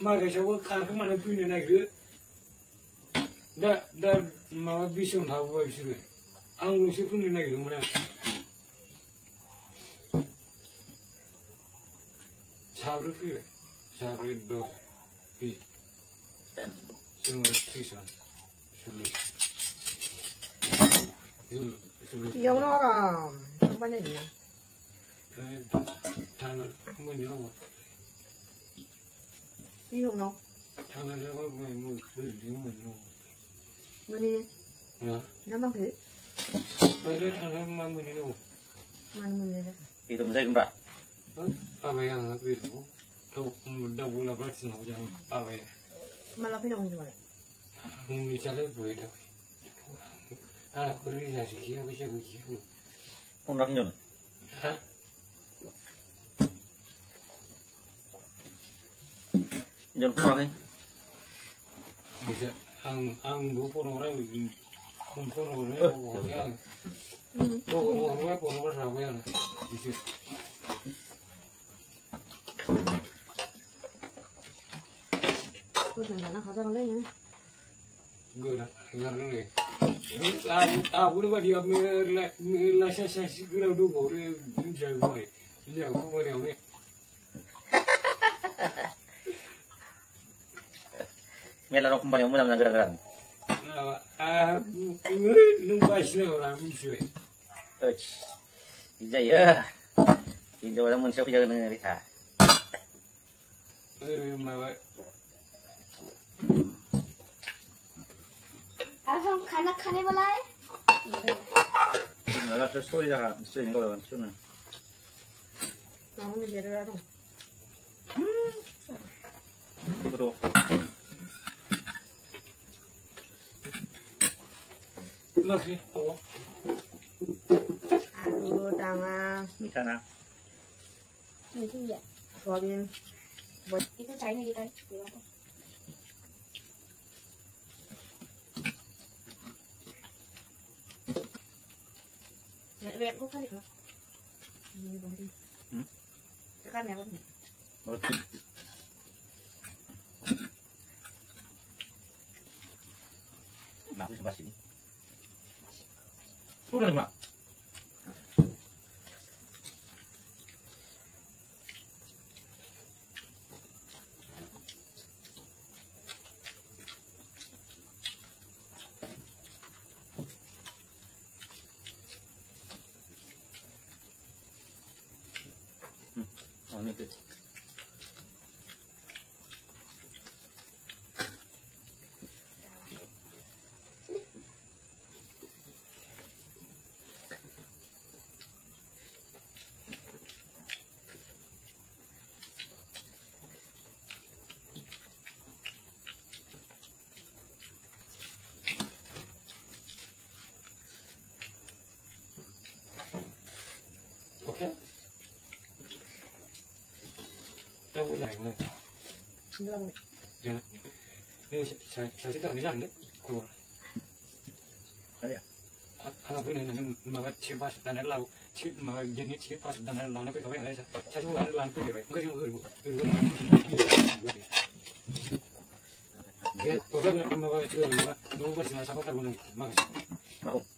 मागासेयावबो खारखोमानानै फैनो नागिरो दा माबा बेसेबां थाबोबाय बिसोरो आंल'सो फैनो नागिरदोंमोन आं साब्रै फैबाय साब्रै दस जोङो 30 जन 이거는 한 번에 있네. 다는 뭐냐? 이거 너? 다는 내가 뭐 그리는 뭐냐? 뭐니? 야, 나만 그? 왜 다는 뭐냐? 많은 문제다. Itu saya kembali. apa yang itu? Kau mudah bola bersih aja apa ya? malah pinang gimana? Misalnya boleh. Aku ini nasi kia bisa begitu. Undang Jon. Hah? Jon kurang ni. Bisa, ang dua orang begini, orang yang, orang sama yang, bisa. Tôi thằng nó khó lên nhá. Gue dah, dengar ni. Aku ni dia mela saya segera dulu boleh jago ni. Jago boleh ni. Mela nak kembali umur dengan gerak-gerak. Lupa sih orang musuh. Ija ya. Ija orang musuh jaga dengan kita. Mawa. हम खाना खाने वाला है Nggak ada story dah, story ni kalau macam mana? Kamu jadi orang. Betul. Masih. Aduh, tangan. Di sana. itu ya Suapin. itu China gitu Lihat kok kali kok. Tekan ya, Bang. Mak, sebelah sini. Sudah, Mak. Oh, ini tu. Okay. Đâu có này này. Vâng. Dạ. Đây saya tidak bisa ni. Kau. Ada. Apa ni nama cipas dan lalu nama jenis cipas dan lalu apa kau yang ada? Saya juga ada lalu tu deh. Enggak cuma guru. Ya, kau kan nama cipas, nama bersama siapa kan mana? Makasih. Mau.